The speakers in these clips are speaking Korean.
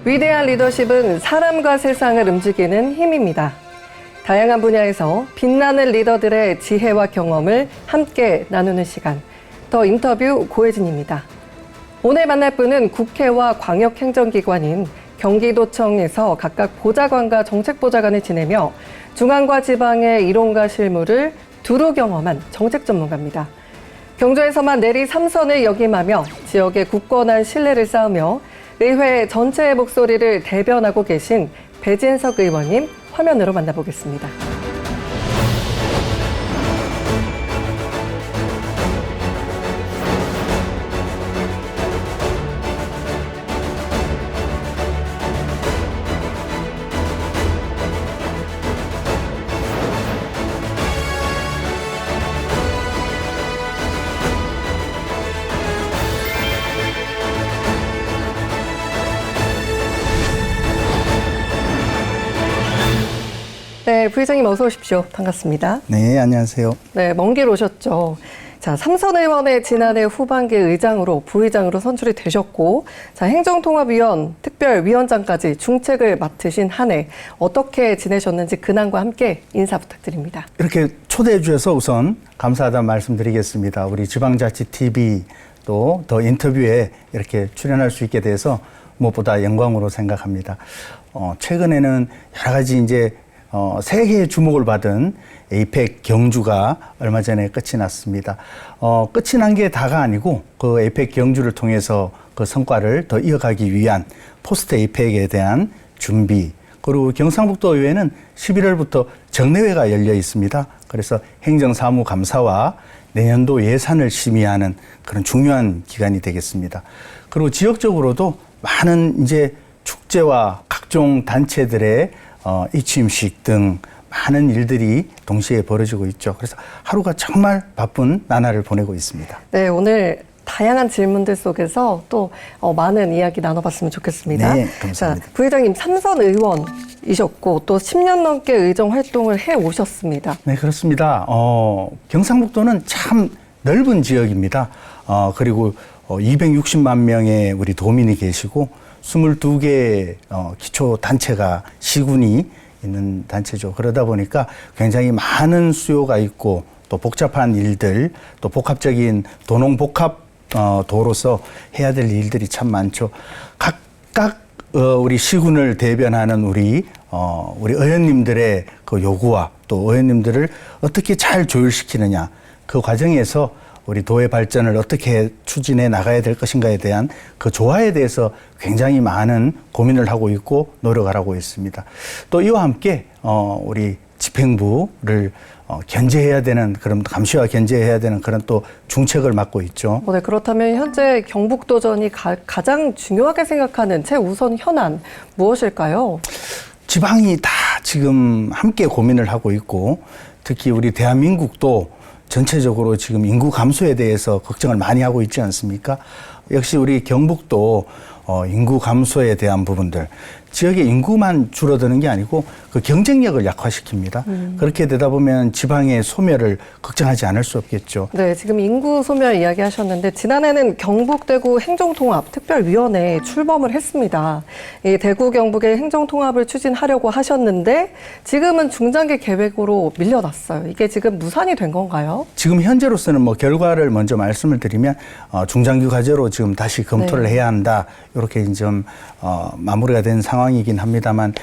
위대한 리더십은 사람과 세상을 움직이는 힘입니다. 다양한 분야에서 빛나는 리더들의 지혜와 경험을 함께 나누는 시간, 더 인터뷰 고혜진입니다. 오늘 만날 분은 국회와 광역행정기관인 경기도청에서 각각 보좌관과 정책보좌관을 지내며 중앙과 지방의 이론과 실무를 두루 경험한 정책 전문가입니다. 경주에서만 내리 3선을 역임하며 지역의 굳건한 신뢰를 쌓으며 의회 전체의 목소리를 대변하고 계신 배진석 의원님 화면으로 만나보겠습니다. 네, 부회장님 어서 오십시오. 반갑습니다. 네, 안녕하세요. 네, 먼 길 오셨죠. 자, 삼선 의원의 지난해 후반기 의장으로 부의장으로 선출이 되셨고, 자, 행정통합위원, 특별위원장까지 중책을 맡으신 한 해 어떻게 지내셨는지 근황과 함께 인사 부탁드립니다. 이렇게 초대해 주셔서 우선 감사하다는 말씀드리겠습니다. 우리 지방자치TV 또 더 인터뷰에 이렇게 출연할 수 있게 돼서 무엇보다 영광으로 생각합니다. 최근에는 여러 가지 이제 세계의 주목을 받은 에이펙 경주가 얼마 전에 끝이 났습니다. 끝이 난 게 다가 아니고 그 에이펙 경주를 통해서 그 성과를 더 이어가기 위한 포스트 에이펙에 대한 준비, 그리고 경상북도 의회는 11월부터 정례회가 열려 있습니다. 그래서 행정사무감사와 내년도 예산을 심의하는 그런 중요한 기간이 되겠습니다. 그리고 지역적으로도 많은 이제 축제와 각종 단체들의 이취임식 등 많은 일들이 동시에 벌어지고 있죠. 그래서 하루가 정말 바쁜 나날을 보내고 있습니다. 네, 오늘 다양한 질문들 속에서 또 많은 이야기 나눠봤으면 좋겠습니다. 네, 감사합니다. 자, 부회장님 삼선 의원이셨고 또 10년 넘게 의정 활동을 해오셨습니다. 네, 그렇습니다. 경상북도는 참 넓은 지역입니다. 그리고 260만 명의 우리 도민이 계시고 22개 기초단체가 시군이 있는 단체죠. 그러다 보니까 굉장히 많은 수요가 있고 또 복잡한 일들, 또 복합적인 도농복합 도로서 해야 될 일들이 참 많죠. 각각 우리 시군을 대변하는 우리 의원님들의 그 요구와 또 의원님들을 어떻게 잘 조율시키느냐, 그 과정에서 우리 도의 발전을 어떻게 추진해 나가야 될 것인가에 대한 그 조화에 대해서 굉장히 많은 고민을 하고 있고 노력을 하고 있습니다. 또 이와 함께 우리 집행부를 견제해야 되는, 그런 감시와 견제해야 되는 그런 또 중책을 맡고 있죠. 네, 그렇다면 현재 경북도전이 가장 중요하게 생각하는 최우선 현안 무엇일까요? 지방이 다 지금 함께 고민을 하고 있고, 특히 우리 대한민국도 전체적으로 지금 인구 감소에 대해서 걱정을 많이 하고 있지 않습니까? 역시 우리 경북도 인구 감소에 대한 부분들, 지역의 인구만 줄어드는 게 아니고 그 경쟁력을 약화시킵니다. 그렇게 되다 보면 지방의 소멸을 걱정하지 않을 수 없겠죠. 네, 지금 인구 소멸 이야기하셨는데 지난해는 경북 대구 행정통합 특별위원회에 출범을 했습니다. 이 대구 경북의 행정통합을 추진하려고 하셨는데 지금은 중장기 계획으로 밀려났어요. 이게 지금 무산이 된 건가요? 지금 현재로서는 뭐 결과를 먼저 말씀을 드리면 중장기 과제로 지금 다시 검토를 해야 한다, 이렇게 좀 마무리가 된 상황이긴 합니다만,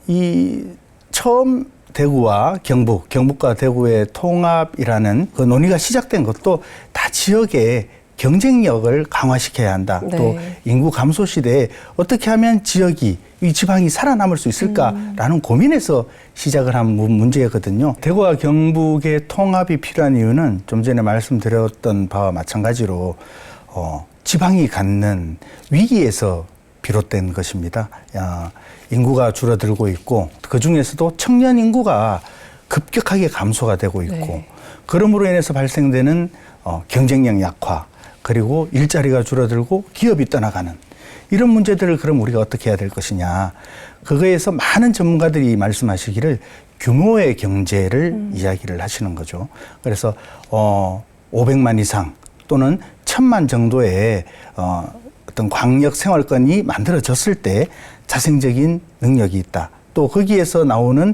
이 처음 대구와 경북과 대구의 통합이라는 그 논의가 시작된 것도 다 지역의 경쟁력을 강화시켜야 한다. 네. 또 인구 감소 시대에 어떻게 하면 지역이, 이 지방이 살아남을 수 있을까라는 고민에서 시작을 한 문제거든요. 대구와 경북의 통합이 필요한 이유는 좀 전에 말씀드렸던 바와 마찬가지로 지방이 갖는 위기에서 비롯된 것입니다. 인구가 줄어들고 있고 그중에서도 청년 인구가 급격하게 감소가 되고 있고, 네. 그러므로 인해서 발생되는 경쟁력 약화, 그리고 일자리가 줄어들고 기업이 떠나가는 이런 문제들을 그럼 우리가 어떻게 해야 될 것이냐. 그거에서 많은 전문가들이 말씀하시기를 규모의 경제를 이야기를 하시는 거죠. 그래서 500만 이상 또는 1000만 정도의 어떤 광역 생활권이 만들어졌을 때 자생적인 능력이 있다. 또 거기에서 나오는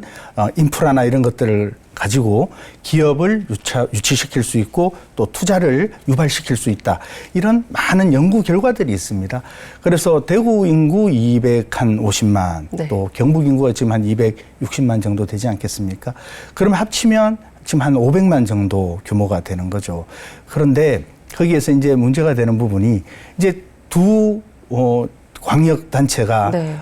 인프라나 이런 것들을 가지고 기업을 유치시킬 수 있고 또 투자를 유발시킬 수 있다. 이런 많은 연구 결과들이 있습니다. 그래서 대구 인구 250만, 네. 또 경북 인구가 지금 한 260만 정도 되지 않겠습니까? 그럼 합치면 지금 한 500만 정도 규모가 되는 거죠. 그런데 거기에서 이제 문제가 되는 부분이 이제 두 광역 단체가 네.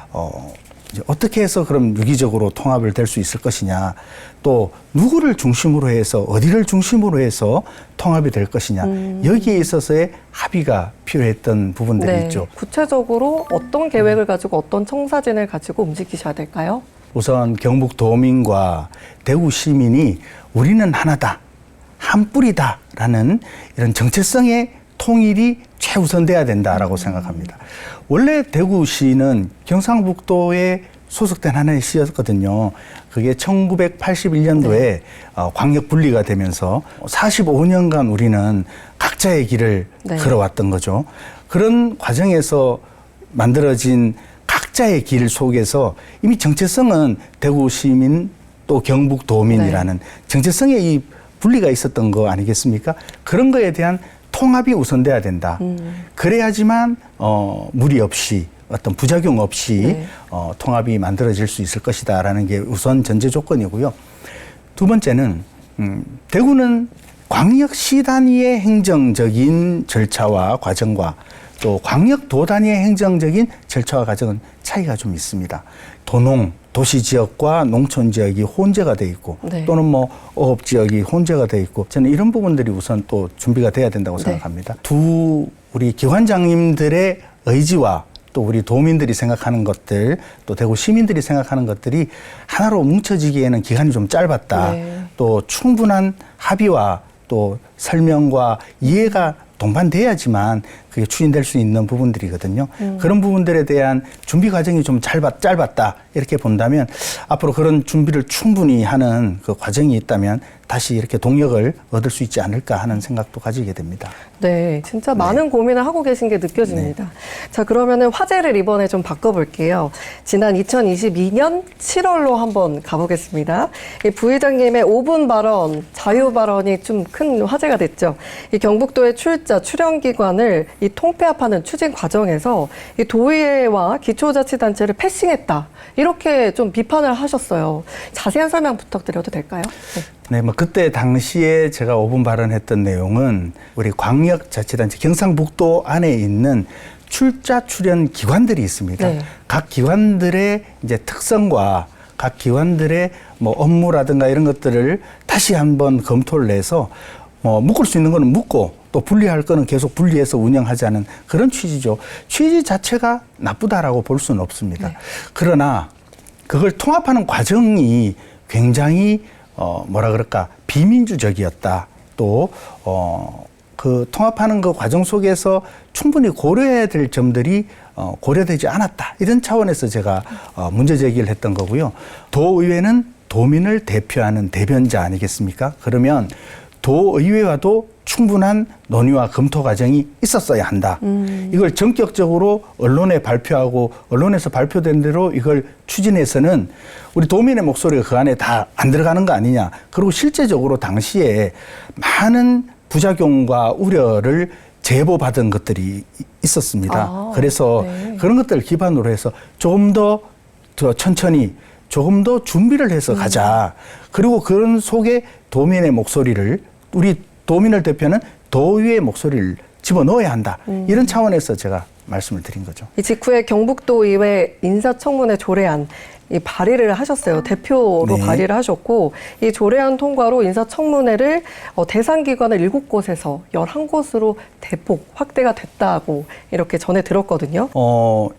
이제 어떻게 해서 그럼 유기적으로 통합을 될 수 있을 것이냐, 또 누구를 중심으로 해서 어디를 중심으로 해서 통합이 될 것이냐, 여기에 있어서의 합의가 필요했던 부분들이 네. 있죠. 구체적으로 어떤 계획을 가지고 어떤 청사진을 가지고 움직이셔야 될까요? 우선 경북 도민과 대구 시민이 우리는 하나다, 한 뿌리다라는 이런 정체성의 통일이 최우선돼야 된다라고 생각합니다. 원래 대구시는 경상북도에 소속된 하나의 시였거든요. 그게 1981년도에 광역 분리가 되면서 45년간 우리는 각자의 길을 네. 걸어왔던 거죠. 그런 과정에서 만들어진 각자의 길 속에서 이미 정체성은 대구 시민 또 경북 도민이라는 정체성의 이 분리가 있었던 거 아니겠습니까? 그런 거에 대한 통합이 우선돼야 된다. 그래야지만 무리 없이 어떤 부작용 없이 네. 통합이 만들어질 수 있을 것이다라는 게 우선 전제 조건이고요. 두 번째는 대구는 광역시 단위의 행정적인 절차와 과정과 또 광역도 단위의 행정적인 절차와 과정은 차이가 좀 있습니다. 도시 지역과 농촌 지역이 혼재가 돼 있고 네. 또는 뭐 어업 지역이 혼재가 돼 있고 저는 이런 부분들이 우선 또 준비가 돼야 된다고 생각합니다. 우리 기관장님들의 의지와 또 우리 도민들이 생각하는 것들 또 대구 시민들이 생각하는 것들이 하나로 뭉쳐지기에는 기간이 좀 짧았다. 네. 또 충분한 합의와 또 설명과 이해가 동반돼야지만 그게 추진될 수 있는 부분들이거든요. 그런 부분들에 대한 준비 과정이 좀 짧았다 이렇게 본다면 앞으로 그런 준비를 충분히 하는 그 과정이 있다면 다시 이렇게 동력을 얻을 수 있지 않을까 하는 생각도 가지게 됩니다. 네, 진짜 많은 고민을 하고 계신 게 느껴집니다. 자, 그러면은 화제를 이번에 좀 바꿔볼게요. 지난 2022년 7월로 한번 가보겠습니다. 이 부회장님의 5분 발언, 자유 발언이 좀 큰 화제가 됐죠. 이 경북도의 출연기관을 이 통폐합하는 추진 과정에서 이 도의회와 기초자치단체를 패싱했다. 이렇게 좀 비판을 하셨어요. 자세한 설명 부탁드려도 될까요? 네, 뭐 그때 당시에 제가 5분 발언했던 내용은 우리 광역자치단체 경상북도 안에 있는 출연 기관들이 있습니다. 네. 각 기관들의 이제 특성과 각 기관들의 뭐 업무라든가 이런 것들을 다시 한번 검토를 해서 묶을 수 있는 거는 묶고 또 분리할 거는 계속 분리해서 운영하자는 그런 취지죠. 취지 자체가 나쁘다라고 볼 수는 없습니다. 네. 그러나 그걸 통합하는 과정이 굉장히 비민주적이었다. 또 그 통합하는 그 과정 속에서 충분히 고려해야 될 점들이 고려되지 않았다. 이런 차원에서 제가 문제 제기를 했던 거고요. 도의회는 도민을 대표하는 대변자 아니겠습니까? 그러면 도의회와도 충분한 논의와 검토 과정이 있었어야 한다. 이걸 전격적으로 언론에 발표하고 언론에서 발표된 대로 이걸 추진해서는 우리 도민의 목소리가 그 안에 다 안 들어가는 거 아니냐. 그리고 실제적으로 당시에 많은 부작용과 우려를 제보받은 것들이 있었습니다. 그래서 네. 그런 것들을 기반으로 해서 조금 더 천천히 조금 더 준비를 해서 가자. 그리고 그런 속에 도민의 목소리를 우리 도민을 대표하는 도의회의 목소리를 집어넣어야 한다. 이런 차원에서 제가 말씀을 드린 거죠. 이 직후에 경북도의회 인사청문회 조례안 이 발의를 하셨어요. 대표로 네. 발의를 하셨고 이 조례안 통과로 인사청문회를 대상 기관을 7곳에서 11곳으로 대폭 확대가 됐다고 이렇게 전해 들었거든요.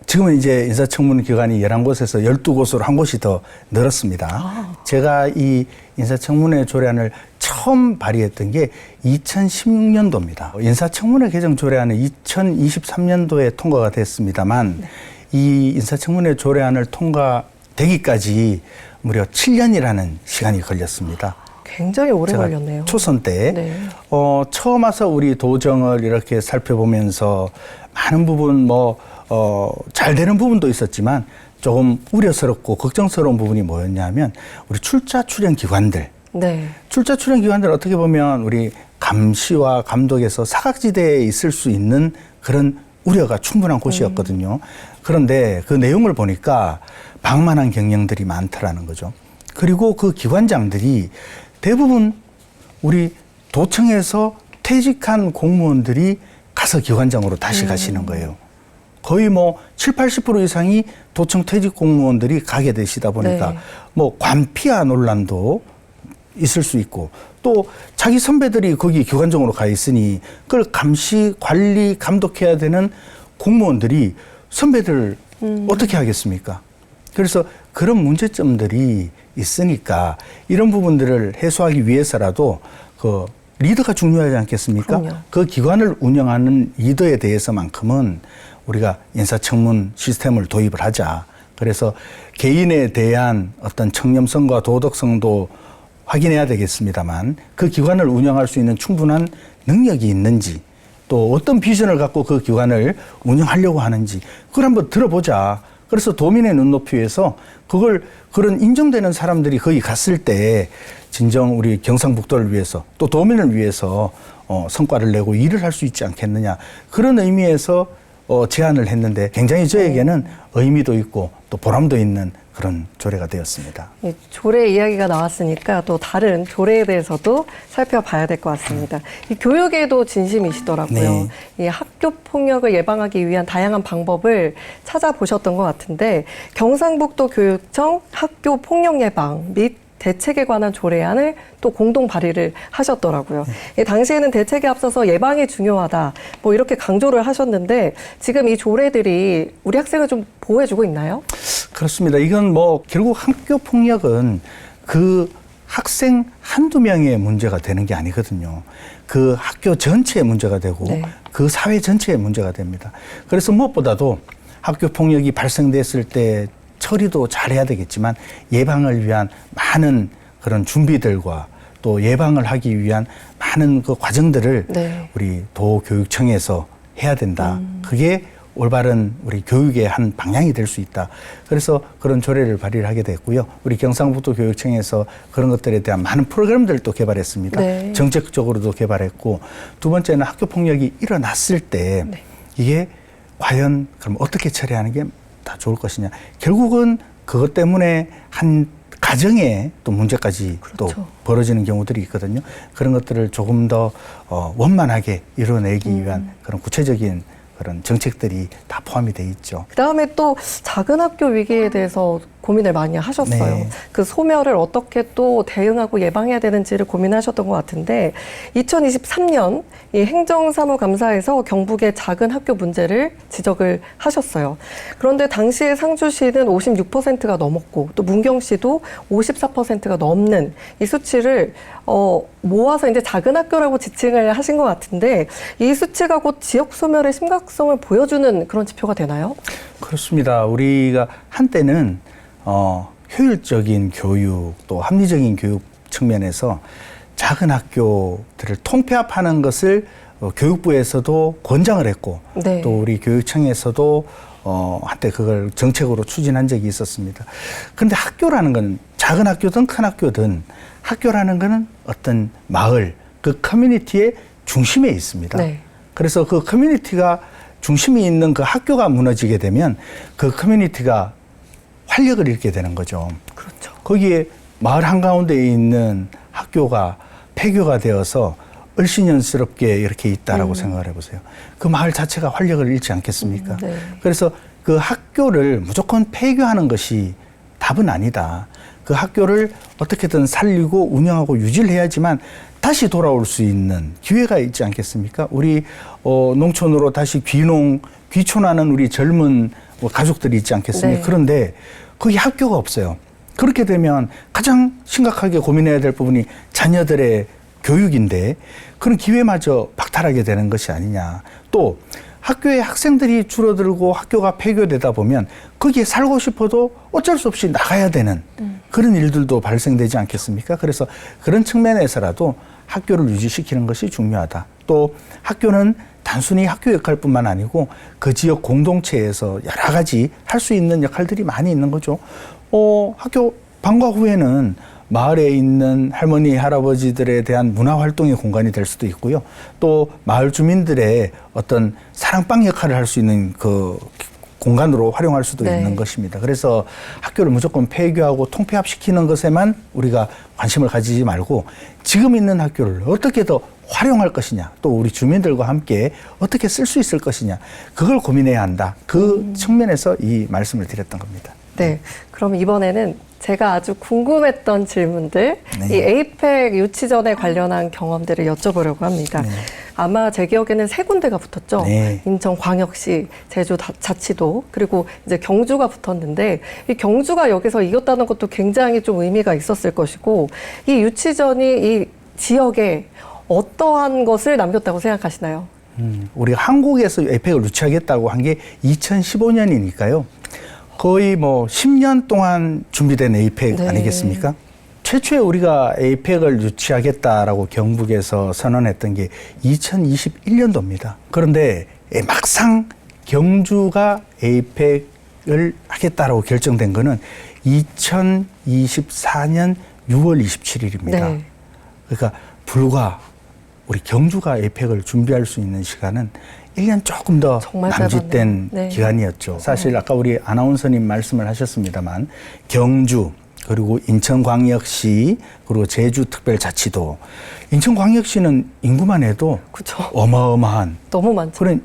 지금은 이제 인사청문회 기관이 11곳에서 12곳으로 한 곳이 더 늘었습니다. 제가 이 인사청문회 조례안을 처음 발의했던 게 2016년도입니다. 인사청문회 개정 조례안은 2023년도에 통과가 됐습니다만 이 인사청문회 조례안을 통과되기까지 무려 7년이라는 시간이 걸렸습니다. 굉장히 오래 제가 걸렸네요. 초선 때 네. 처음 와서 우리 도정을 이렇게 살펴보면서 많은 부분 잘 되는 부분도 있었지만 조금 우려스럽고 걱정스러운 부분이 뭐였냐면 우리 출자 출연 기관들. 네. 출자 출연 기관들 어떻게 보면 우리 감시와 감독에서 사각지대에 있을 수 있는 그런 우려가 충분한 곳이었거든요. 그런데 그 내용을 보니까 방만한 경영들이 많더라는 거죠. 그리고 그 기관장들이 대부분 우리 도청에서 퇴직한 공무원들이 가서 기관장으로 다시 가시는 거예요. 거의 7, 80% 이상이 도청 퇴직 공무원들이 가게 되시다 보니까 네. 관피아 논란도 있을 수 있고 또 자기 선배들이 거기 기관장으로 가 있으니 그걸 감시, 관리, 감독해야 되는 공무원들이 선배들 어떻게 하겠습니까? 그래서 그런 문제점들이 있으니까 이런 부분들을 해소하기 위해서라도 그 리더가 중요하지 않겠습니까? 그럼요. 그 기관을 운영하는 리더에 대해서만큼은 우리가 인사청문 시스템을 도입을 하자. 그래서 개인에 대한 어떤 청렴성과 도덕성도 확인해야 되겠습니다만 그 기관을 운영할 수 있는 충분한 능력이 있는지 또 어떤 비전을 갖고 그 기관을 운영하려고 하는지 그걸 한번 들어보자. 그래서 도민의 눈높이에서 그런 인정되는 사람들이 거기 갔을 때 진정 우리 경상북도를 위해서 또 도민을 위해서 성과를 내고 일을 할 수 있지 않겠느냐. 그런 의미에서 제안을 했는데 굉장히 저에게는 의미도 있고 또 보람도 있는 그런 조례가 되었습니다. 조례 이야기가 나왔으니까 또 다른 조례에 대해서도 살펴봐야 될 것 같습니다. 이 교육에도 진심이시더라고요. 네. 이 학교 폭력을 예방하기 위한 다양한 방법을 찾아보셨던 것 같은데 경상북도 교육청 학교 폭력 예방 및 대책에 관한 조례안을 또 공동 발의를 하셨더라고요. 당시에는 대책에 앞서서 예방이 중요하다. 이렇게 강조를 하셨는데 지금 이 조례들이 우리 학생을 좀 보호해주고 있나요? 그렇습니다. 이건 결국 학교 폭력은 그 학생 한두 명의 문제가 되는 게 아니거든요. 그 학교 전체의 문제가 되고 네. 그 사회 전체의 문제가 됩니다. 그래서 무엇보다도 학교 폭력이 발생됐을 때 처리도 잘해야 되겠지만 예방을 위한 많은 그런 준비들과 또 예방을 하기 위한 많은 그 과정들을 네. 우리 도교육청에서 해야 된다. 그게 올바른 우리 교육의 한 방향이 될 수 있다. 그래서 그런 조례를 발의를 하게 됐고요. 우리 경상북도 교육청에서 그런 것들에 대한 많은 프로그램들도 개발했습니다. 네. 정책적으로도 개발했고 두 번째는 학교 폭력이 일어났을 때 네. 이게 과연 그럼 어떻게 처리하는 게 다 좋을 것이냐. 결국은 그것 때문에 한 가정에 또 문제까지 그렇죠. 또 벌어지는 경우들이 있거든요. 그런 것들을 조금 더 원만하게 이뤄내기 위한 그런 구체적인 그런 정책들이 다 포함이 돼 있죠. 그다음에 또 작은 학교 위기에 대해서 고민을 많이 하셨어요. 네. 그 소멸을 어떻게 또 대응하고 예방해야 되는지를 고민하셨던 것 같은데 2023년 이 행정사무감사에서 경북의 작은 학교 문제를 지적을 하셨어요. 그런데 당시에 상주시는 56%가 넘었고 또 문경시도 54%가 넘는 이 수치를 모아서 이제 작은 학교라고 지칭을 하신 것 같은데 이 수치가 곧 지역 소멸의 심각성을 보여주는 그런 지표가 되나요? 그렇습니다. 우리가 한때는 효율적인 교육 또 합리적인 교육 측면에서 작은 학교들을 통폐합하는 것을 교육부에서도 권장을 했고 네. 또 우리 교육청에서도 한때 그걸 정책으로 추진한 적이 있었습니다. 그런데 학교라는 건 작은 학교든 큰 학교든 학교라는 거는 어떤 마을, 그 커뮤니티의 중심에 있습니다. 네. 그래서 그 커뮤니티가 중심이 있는 그 학교가 무너지게 되면 그 커뮤니티가 활력을 잃게 되는 거죠. 그렇죠. 거기에 마을 한가운데에 있는 학교가 폐교가 되어서 을씨년스럽게 이렇게 있다라고 생각을 해보세요. 그 마을 자체가 활력을 잃지 않겠습니까? 네. 그래서 그 학교를 무조건 폐교하는 것이 답은 아니다. 그 학교를 어떻게든 살리고 운영하고 유지를 해야지만 다시 돌아올 수 있는 기회가 있지 않겠습니까? 우리 농촌으로 다시 귀촌하는 우리 젊은 가족들이 있지 않겠습니까? 네. 그런데 거기 학교가 없어요. 그렇게 되면 가장 심각하게 고민해야 될 부분이 자녀들의 교육인데 그런 기회마저 박탈하게 되는 것이 아니냐. 또 학교에 학생들이 줄어들고 학교가 폐교되다 보면 거기에 살고 싶어도 어쩔 수 없이 나가야 되는 그런 일들도 발생되지 않겠습니까? 그래서 그런 측면에서라도 학교를 유지시키는 것이 중요하다. 또 학교는 단순히 학교 역할뿐만 아니고 그 지역 공동체에서 여러 가지 할 수 있는 역할들이 많이 있는 거죠. 학교 방과 후에는 마을에 있는 할머니, 할아버지들에 대한 문화활동의 공간이 될 수도 있고요. 또 마을 주민들의 어떤 사랑방 역할을 할 수 있는 그 공간으로 활용할 수도 네. 있는 것입니다. 그래서 학교를 무조건 폐교하고 통폐합시키는 것에만 우리가 관심을 가지지 말고 지금 있는 학교를 어떻게 더 활용할 것이냐, 또 우리 주민들과 함께 어떻게 쓸 수 있을 것이냐, 그걸 고민해야 한다. 그 측면에서 이 말씀을 드렸던 겁니다. 네. 그럼 이번에는 제가 아주 궁금했던 질문들, 네. 이 에이펙 유치전에 관련한 경험들을 여쭤보려고 합니다. 네. 아마 제 기억에는 세 군데가 붙었죠. 네. 인천광역시, 제주자치도, 그리고 이제 경주가 붙었는데, 이 경주가 여기서 이겼다는 것도 굉장히 좀 의미가 있었을 것이고, 이 유치전이 이 지역에 어떠한 것을 남겼다고 생각하시나요? 우리가 한국에서 에이펙을 유치하겠다고 한 게 2015년이니까요. 거의 뭐 10년 동안 준비된 에이펙 네. 아니겠습니까? 최초에 우리가 에이펙을 유치하겠다라고 경북에서 선언했던 게 2021년도입니다. 그런데 막상 경주가 에이펙을 하겠다라고 결정된 거는 2024년 6월 27일입니다. 네. 그러니까 불과 우리 경주가 에이펙을 준비할 수 있는 시간은 1년 조금 더 정말 남짓된 짧았네요. 네. 기간이었죠. 사실 아까 우리 아나운서님 말씀을 하셨습니다만 경주 그리고 인천광역시 그리고 제주특별자치도 인천광역시는 인구만 해도 그쵸. 어마어마한 너무 많죠. 그런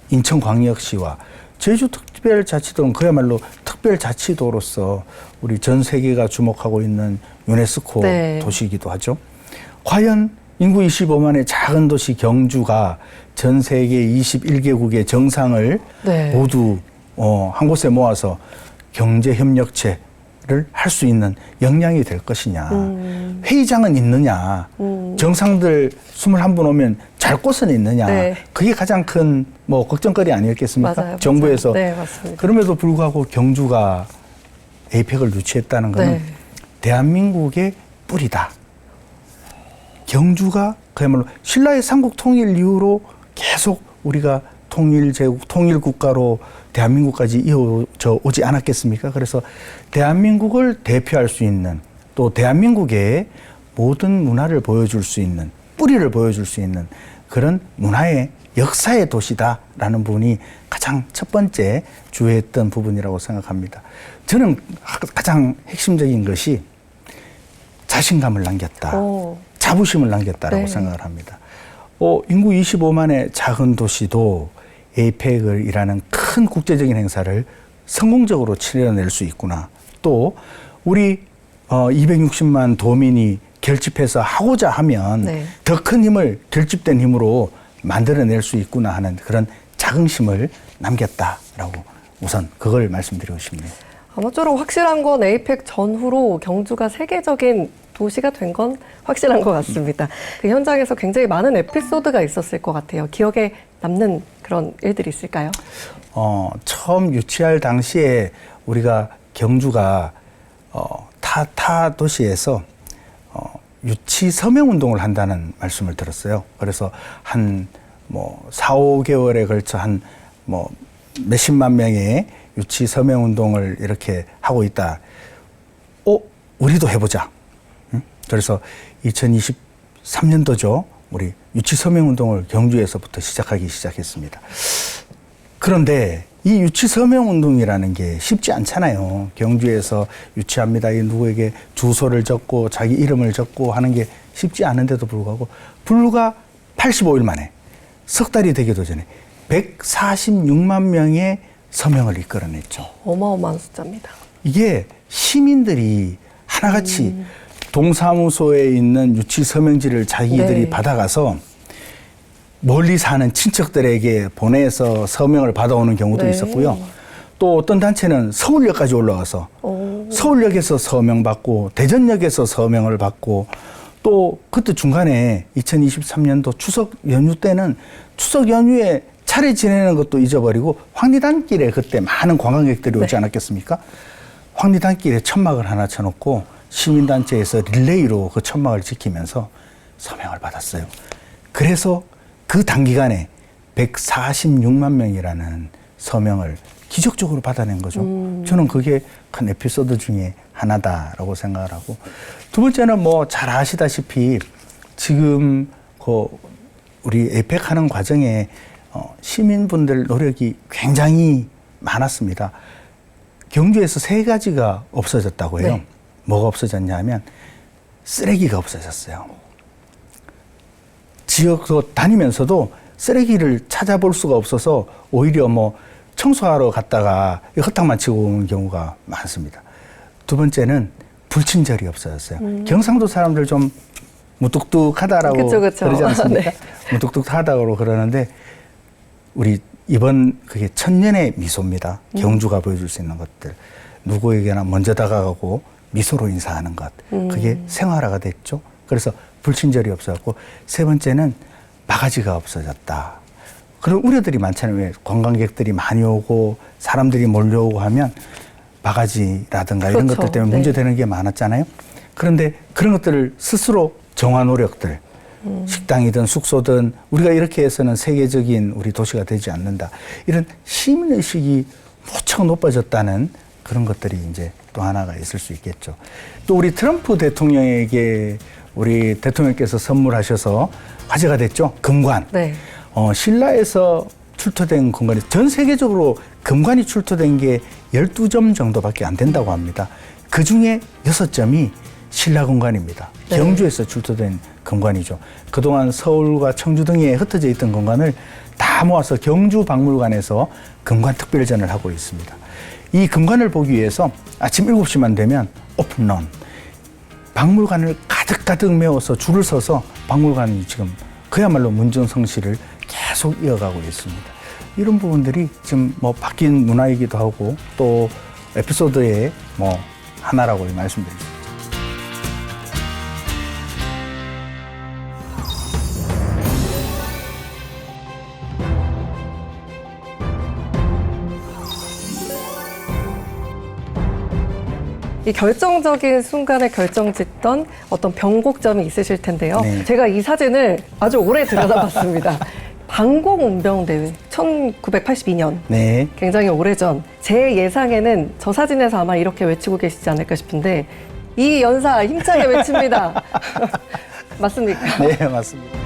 인천광역시와 제주특별자치도는 그야말로 특별자치도로서 우리 전 세계가 주목하고 있는 유네스코 네. 도시이기도 하죠. 과연 인구 25만의 작은 도시 경주가 전 세계 21개국의 정상을 네. 모두 한 곳에 모아서 경제협력체를 할 수 있는 역량이 될 것이냐. 회의장은 있느냐. 정상들 21분 오면 잘 곳은 있느냐. 네. 그게 가장 큰 뭐 걱정거리 아니었겠습니까? 맞아요. 정부에서. 네, 맞습니다. 그럼에도 불구하고 경주가 에이펙을 유치했다는 것은 네. 대한민국의 대한민국의 뿌리다. 경주가 그야말로 신라의 삼국 통일 이후로 계속 우리가 통일제국, 통일국가로 대한민국까지 이어져 오지 않았겠습니까? 그래서 대한민국을 대표할 수 있는 또 대한민국의 모든 문화를 보여줄 수 있는 뿌리를 보여줄 수 있는 그런 문화의 역사의 도시다라는 부분이 가장 첫 번째 주요했던 부분이라고 생각합니다. 저는 가장 핵심적인 것이 자신감을 남겼다. 자부심을 남겼다라고 네. 생각을 합니다. 인구 25만의 작은 도시도 에이펙이라는 큰 국제적인 행사를 성공적으로 치러낼 수 있구나. 또 우리 260만 도민이 결집해서 하고자 하면 네. 더 큰 힘을 결집된 힘으로 만들어낼 수 있구나 하는 그런 자긍심을 남겼다라고 우선 그걸 말씀드리고 싶네요. 아무쪼록 확실한 건 에이펙 전후로 경주가 세계적인 도시가 된 건 확실한 것 같습니다. 그 현장에서 굉장히 많은 에피소드가 있었을 것 같아요. 기억에 남는 그런 일들이 있을까요? 처음 유치할 당시에 우리가 경주가 타 도시에서 유치 서명 운동을 한다는 말씀을 들었어요. 그래서 한 4, 5개월에 걸쳐 한 몇십만 명의 유치 서명 운동을 이렇게 하고 있다. 우리도 해보자. 그래서 2023년도죠. 우리 유치 서명 운동을 경주에서부터 시작했습니다. 그런데 이 유치 서명 운동이라는 게 쉽지 않잖아요. 경주에서 유치합니다. 누구에게 주소를 적고 자기 이름을 적고 하는 게 쉽지 않은데도 불구하고 불과 85일 만에 석 달이 되기도 전에 146만 명의 서명을 이끌어냈죠. 어마어마한 숫자입니다. 이게 시민들이 하나같이 동사무소에 있는 유치 서명지를 자기들이 네. 받아가서 멀리 사는 친척들에게 보내서 서명을 받아오는 경우도 네. 있었고요. 또 어떤 단체는 서울역까지 올라와서 서울역에서 서명받고 대전역에서 서명을 받고 또 그때 중간에 2023년도 추석 연휴 때는 추석 연휴에 차례 지내는 것도 잊어버리고 황리단길에 그때 많은 관광객들이 오지 않았겠습니까? 황리단길에 천막을 하나 쳐놓고 시민단체에서 릴레이로 그 천막을 지키면서 서명을 받았어요. 그래서 그 단기간에 146만 명이라는 서명을 기적적으로 받아낸 거죠. 저는 그게 큰 에피소드 중에 하나다라고 생각을 하고, 두 번째는 뭐 잘 아시다시피 지금 그 우리 에이펙 하는 과정에 시민분들 노력이 굉장히 많았습니다. 경주에서 3가지가 없어졌다고 해요. 네. 뭐가 없어졌냐 하면 쓰레기가 없어졌어요. 지역도 다니면서도 쓰레기를 찾아볼 수가 없어서 오히려 뭐 청소하러 갔다가 흙탕만 치고 오는 경우가 많습니다. 두 번째는 불친절이 없어졌어요. 경상도 사람들 좀 무뚝뚝하다라고 그쵸. 그러지 않습니까? 네. 무뚝뚝하다고 그러는데 우리 이번 그게 천년의 미소입니다. 경주가 보여줄 수 있는 것들. 누구에게나 먼저 다가가고 미소로 인사하는 것. 그게 생활화가 됐죠. 그래서 불친절이 없어졌고, 세 번째는 바가지가 없어졌다. 그런 우려들이 많잖아요. 왜 관광객들이 많이 오고 사람들이 몰려오고 하면 바가지라든가 이런 그렇죠. 것들 때문에 네. 문제되는 게 많았잖아요. 그런데 그런 것들을 스스로 정화 노력들, 식당이든 숙소든 우리가 이렇게 해서는 세계적인 우리 도시가 되지 않는다. 이런 시민의식이 무척 높아졌다는 그런 것들이 이제 또 하나가 있을 수 있겠죠. 또 우리 트럼프 대통령에게 우리 대통령께서 선물하셔서 화제가 됐죠. 금관. 네. 신라에서 출토된 금관이 전 세계적으로 금관이 출토된 게 12점 정도밖에 안 된다고 합니다. 그 중에 6점이 신라 금관입니다. 네. 경주에서 출토된 금관이죠. 그동안 서울과 청주 등에 흩어져 있던 금관을 다 모아서 경주 박물관에서 금관 특별전을 하고 있습니다. 이 금관을 보기 위해서 아침 7시만 되면 오픈런, 박물관을 가득가득 메워서 줄을 서서 박물관이 지금 그야말로 문전성시를 계속 이어가고 있습니다. 이런 부분들이 지금 뭐 바뀐 문화이기도 하고 또 에피소드의 뭐 하나라고 말씀드립니다. 이 결정적인 순간에 결정짓던 어떤 변곡점이 있으실 텐데요. 네. 제가 이 사진을 아주 오래 들여다봤습니다. 방공운병대회 1982년. 네. 굉장히 오래전. 제 예상에는 저 사진에서 아마 이렇게 외치고 계시지 않을까 싶은데 이 연사 힘차게 외칩니다. 맞습니까? 네, 맞습니다.